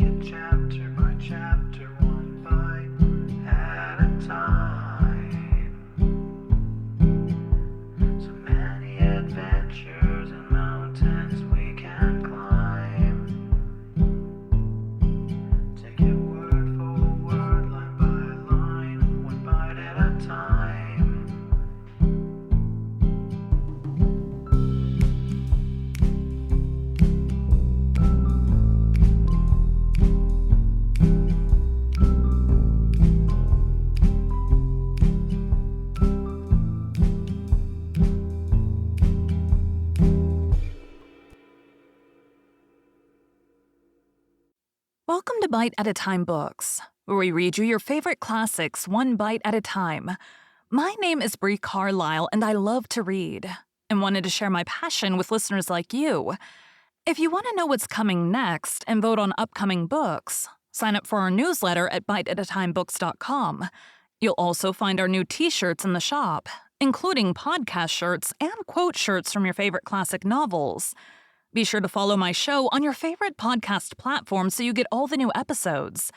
it chapter by chapter, one bite at a time. So many adventures and mountains we can climb. Take it word for word, line by line, one bite at a time. Welcome to Bite at a Time Books, where we read you your favorite classics one bite at a time. My name is Bree Carlile, and I love to read, and wanted to share my passion with listeners like you. If you want to know what's coming next and vote on upcoming books, sign up for our newsletter at biteatatimebooks.com. You'll also find our new t-shirts in the shop, including podcast shirts and quote shirts from your favorite classic novels. Be sure to follow my show on your favorite podcast platform so you get all the new episodes.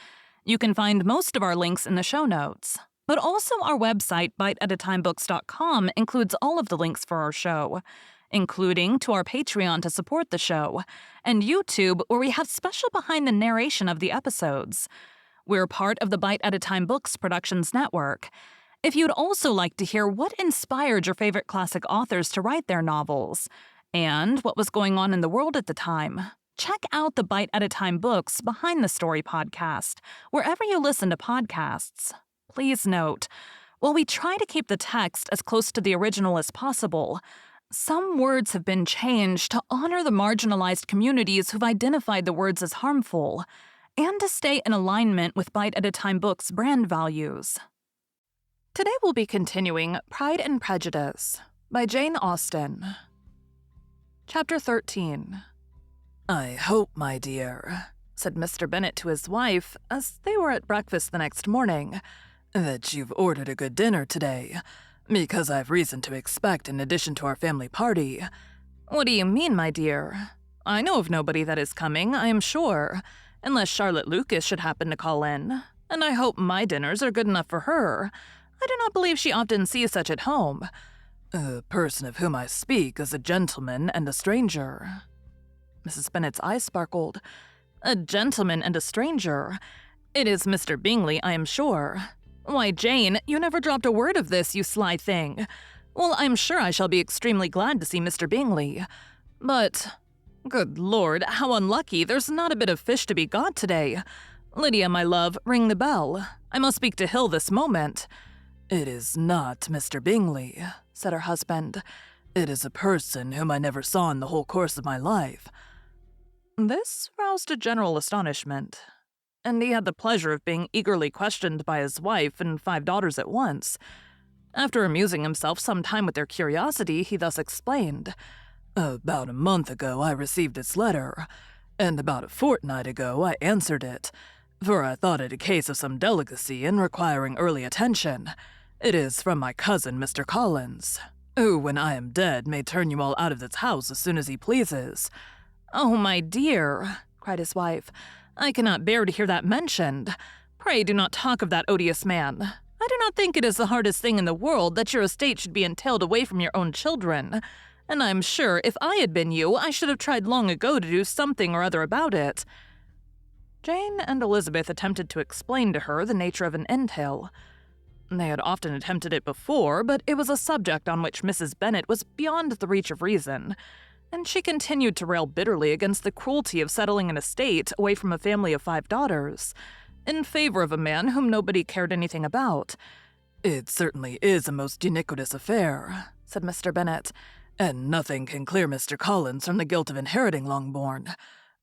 You can find most of our links in the show notes, but also our website, biteatatimebooks.com, includes all of the links for our show, including to our Patreon to support the show, and YouTube, where we have special behind the narration of the episodes. We're part of the Bite at a Time Books Productions Network. If you'd also like to hear what inspired your favorite classic authors to write their novels, and what was going on in the world at the time, check out the Bite at a Time Books Behind the Story podcast, wherever you listen to podcasts. Please note, while we try to keep the text as close to the original as possible, some words have been changed to honor the marginalized communities who've identified the words as harmful, and to stay in alignment with Bite at a Time Books' brand values. Today we'll be continuing Pride and Prejudice by Jane Austen. Chapter 13. "I hope, my dear," said Mr. Bennet to his wife as they were at breakfast the next morning, "that you've ordered a good dinner today, because I've reason to expect in addition to our family party." "What do you mean, my dear? I know of nobody that is coming, I am sure, unless Charlotte Lucas should happen to call in, and I hope my dinners are good enough for her. I do not believe she often sees such at home." "The person of whom I speak is a gentleman and a stranger." Mrs. Bennet's eyes sparkled. "A gentleman and a stranger? It is Mr. Bingley, I am sure. Why, Jane, you never dropped a word of this, you sly thing. Well, I'm sure I shall be extremely glad to see Mr. Bingley. But, good Lord, how unlucky, there's not a bit of fish to be got today. Lydia, my love, ring the bell. I must speak to Hill this moment." "It is not Mr. Bingley," said her husband. "It is a person whom I never saw in the whole course of my life." This roused a general astonishment, and he had the pleasure of being eagerly questioned by his wife and 5 daughters at once. After amusing himself some time with their curiosity, he thus explained. "About a month ago I received his letter, and about a fortnight ago I answered it, for I thought it a case of some delicacy and requiring early attention. It is from my cousin, Mr. Collins, who, when I am dead, may turn you all out of this house as soon as he pleases." "Oh, my dear," cried his wife, "I cannot bear to hear that mentioned. Pray do not talk of that odious man. I do not think it is the hardest thing in the world that your estate should be entailed away from your own children, and I am sure if I had been you, I should have tried long ago to do something or other about it." Jane and Elizabeth attempted to explain to her the nature of an entail. They had often attempted it before, but it was a subject on which Mrs. Bennet was beyond the reach of reason, and she continued to rail bitterly against the cruelty of settling an estate away from a family of 5 daughters, in favor of a man whom nobody cared anything about. "It certainly is a most iniquitous affair," said Mr. Bennet, "and nothing can clear Mr. Collins from the guilt of inheriting Longbourn.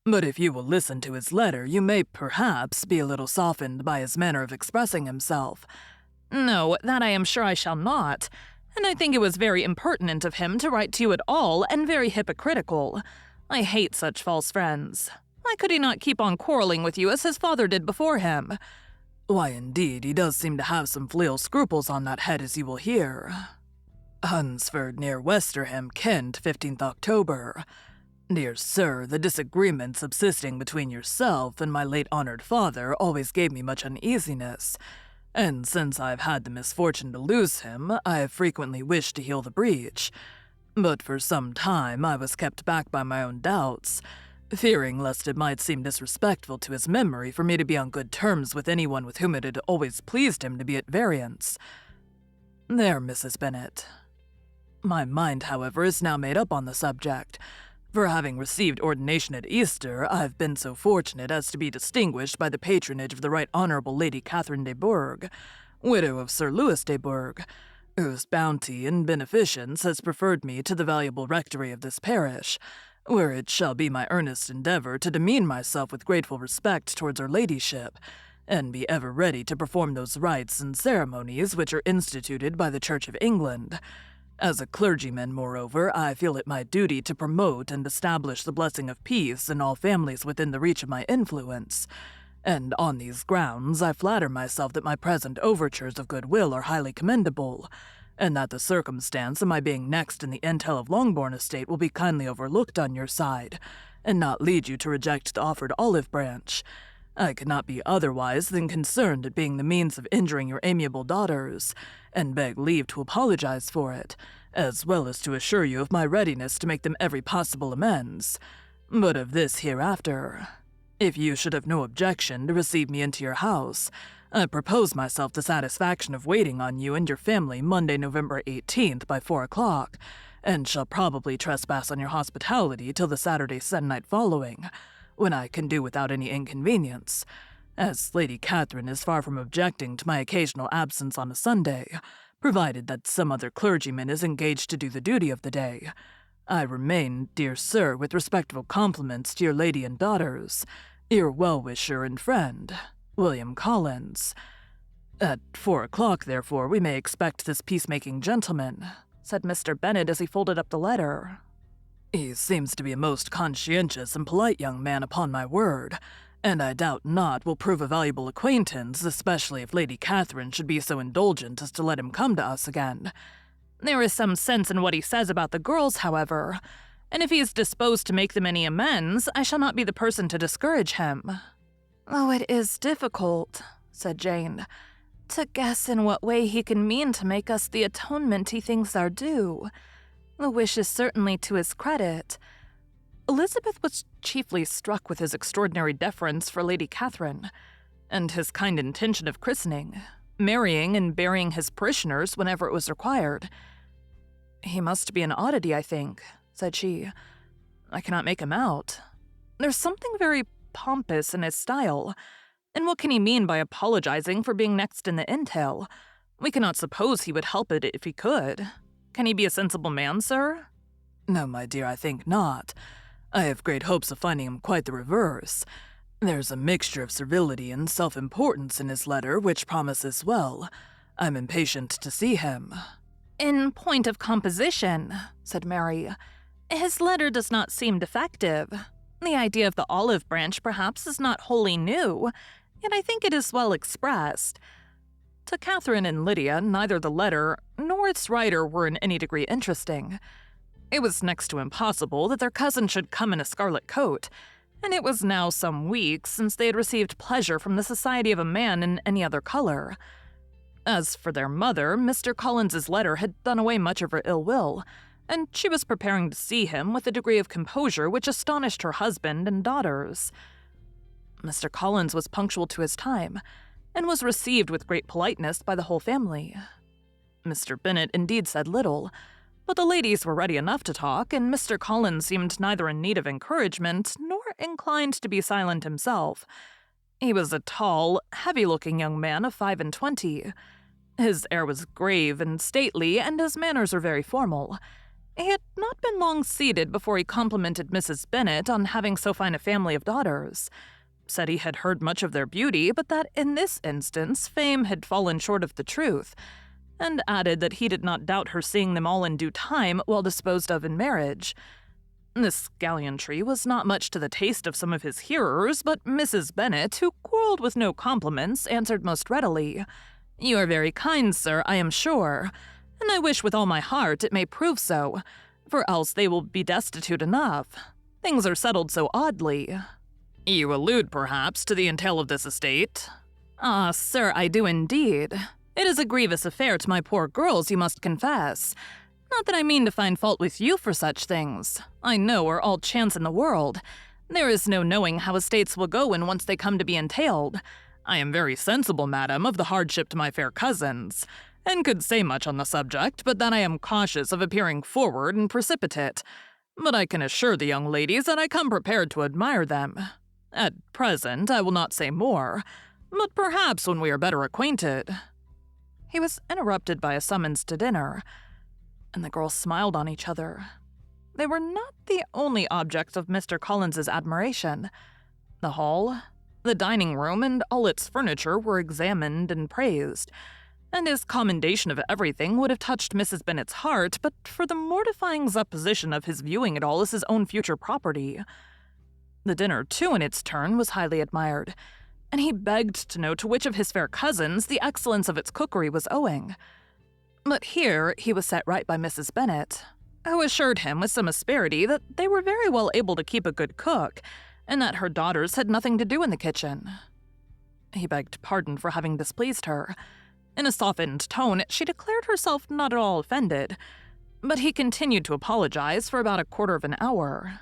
But if you will listen to his letter, you may perhaps be a little softened by his manner of expressing himself." "No, that I am sure I shall not, and I think it was very impertinent of him to write to you at all, and very hypocritical. I hate such false friends. Why could he not keep on quarreling with you as his father did before him?" "Why, indeed, he does seem to have some filial scruples on that head, as you will hear. Hunsford, near Westerham, Kent, 15th October. Dear sir, the disagreement subsisting between yourself and my late honored father always gave me much uneasiness, and since I've had the misfortune to lose him, I have frequently wished to heal the breach. But for some time I was kept back by my own doubts, fearing lest it might seem disrespectful to his memory for me to be on good terms with anyone with whom it had always pleased him to be at variance. There, Mrs. Bennet. My mind, however, is now made up on the subject. For having received ordination at Easter, I've been so fortunate as to be distinguished by the patronage of the Right Honourable Lady Catherine de Bourgh, widow of Sir Louis de Bourgh, whose bounty and beneficence has preferred me to the valuable rectory of this parish, where it shall be my earnest endeavour to demean myself with grateful respect towards her ladyship, and be ever ready to perform those rites and ceremonies which are instituted by the Church of England. As a clergyman, moreover, I feel it my duty to promote and establish the blessing of peace in all families within the reach of my influence, and on these grounds I flatter myself that my present overtures of goodwill are highly commendable, and that the circumstance of my being next in the entail of Longbourn estate will be kindly overlooked on your side, and not lead you to reject the offered olive branch. I could not be otherwise than concerned at being the means of injuring your amiable daughters, and beg leave to apologize for it, as well as to assure you of my readiness to make them every possible amends. But of this hereafter. If you should have no objection to receive me into your house, I propose myself the satisfaction of waiting on you and your family Monday, November 18th by 4 o'clock, and shall probably trespass on your hospitality till the Saturday se'nnight following, when I can do without any inconvenience, as Lady Catherine is far from objecting to my occasional absence on a Sunday, provided that some other clergyman is engaged to do the duty of the day. I remain, dear sir, with respectful compliments to your lady and daughters, your well-wisher and friend, William Collins. At 4 o'clock, therefore, we may expect this peacemaking gentleman, said Mr. Bennet as he folded up the letter. He seems to be a most conscientious and polite young man, upon my word, and I doubt not will prove a valuable acquaintance, especially if Lady Catherine should be so indulgent as to let him come to us again. There is some sense in what he says about the girls, however, and if he is disposed to make them any amends, I shall not be the person to discourage him. Oh, it is difficult, said Jane, to guess in what way he can mean to make us the atonement he thinks our due. The wish is certainly to his credit. Elizabeth was chiefly struck with his extraordinary deference for Lady Catherine, and his kind intention of christening, marrying and burying his parishioners whenever it was required. He must be an oddity, I think, said she. I cannot make him out. There's something very pompous in his style, and what can he mean by apologizing for being next in the entail? We cannot suppose he would help it if he could. Can he be a sensible man, sir? No, my dear, I think not. I have great hopes of finding him quite the reverse. There's a mixture of servility and self-importance in his letter which promises well. I'm impatient to see him. In point of composition, said Mary, his letter does not seem defective. The idea of the olive branch perhaps is not wholly new, yet I think it is well expressed. To Catherine and Lydia, neither the letter nor its writer were in any degree interesting. It was next to impossible that their cousin should come in a scarlet coat, and it was now some weeks since they had received pleasure from the society of a man in any other color. As for their mother, Mr. Collins's letter had done away much of her ill will, and she was preparing to see him with a degree of composure which astonished her husband and daughters. Mr. Collins was punctual to his time, and was received with great politeness by the whole family. Mr. Bennet indeed said little, but the ladies were ready enough to talk, and Mr. Collins seemed neither in need of encouragement nor inclined to be silent himself. He was a tall, heavy-looking young man of 25. His air was grave and stately, and his manners were very formal. He had not been long seated before he complimented Mrs. Bennet on having so fine a family of daughters, said he had heard much of their beauty, but that in this instance fame had fallen short of the truth, and added that he did not doubt her seeing them all in due time well disposed of in marriage. This gallantry was not much to the taste of some of his hearers, but Mrs. Bennet, who quarreled with no compliments, answered most readily, "You are very kind, sir, I am sure, and I wish with all my heart it may prove so, for else they will be destitute enough. Things are settled so oddly." You allude, perhaps, to the entail of this estate? "Ah, sir, I do indeed. It is a grievous affair to my poor girls, you must confess. Not that I mean to find fault with you for such things. I know are all chance in the world. There is no knowing how estates will go when once they come to be entailed. I am very sensible, madam, of the hardship to my fair cousins, and could say much on the subject, but that I am cautious of appearing forward and precipitate. But I can assure the young ladies that I come prepared to admire them. At present, I will not say more, but perhaps when we are better acquainted." He was interrupted by a summons to dinner, and the girls smiled on each other. They were not the only objects of Mr. Collins's admiration. The hall, the dining room, and all its furniture were examined and praised, and his commendation of everything would have touched Mrs. Bennet's heart but for the mortifying supposition of his viewing it all as his own future property. The dinner, too, in its turn, was highly admired, and he begged to know to which of his fair cousins the excellence of its cookery was owing. But here he was set right by Mrs. Bennet, who assured him with some asperity that they were very well able to keep a good cook, and that her daughters had nothing to do in the kitchen. He begged pardon for having displeased her. In a softened tone, she declared herself not at all offended, but he continued to apologize for about a quarter of an hour.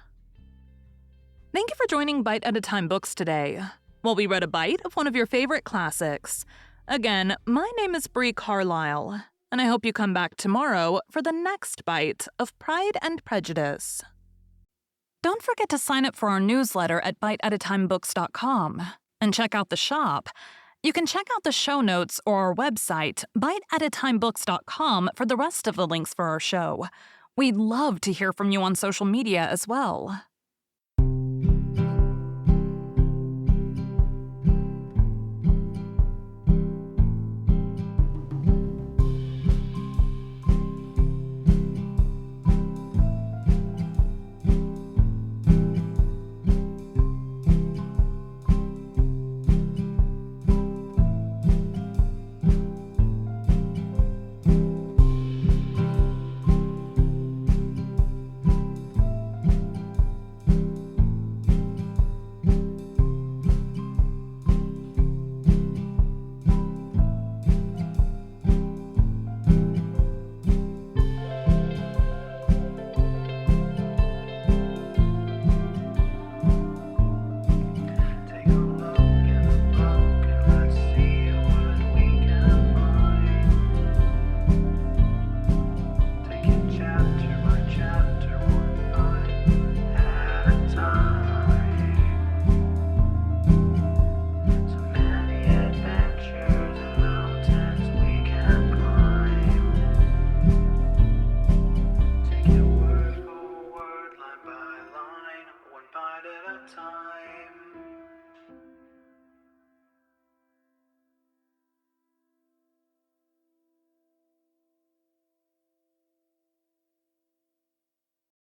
Thank you for joining Bite at a Time Books today, while we read a bite of one of your favorite classics. Again, my name is Bree Carlile, and I hope you come back tomorrow for the next bite of Pride and Prejudice. Don't forget to sign up for our newsletter at biteatatimebooks.com and check out the shop. You can check out the show notes or our website, biteatatimebooks.com, for the rest of the links for our show. We'd love to hear from you on social media as well.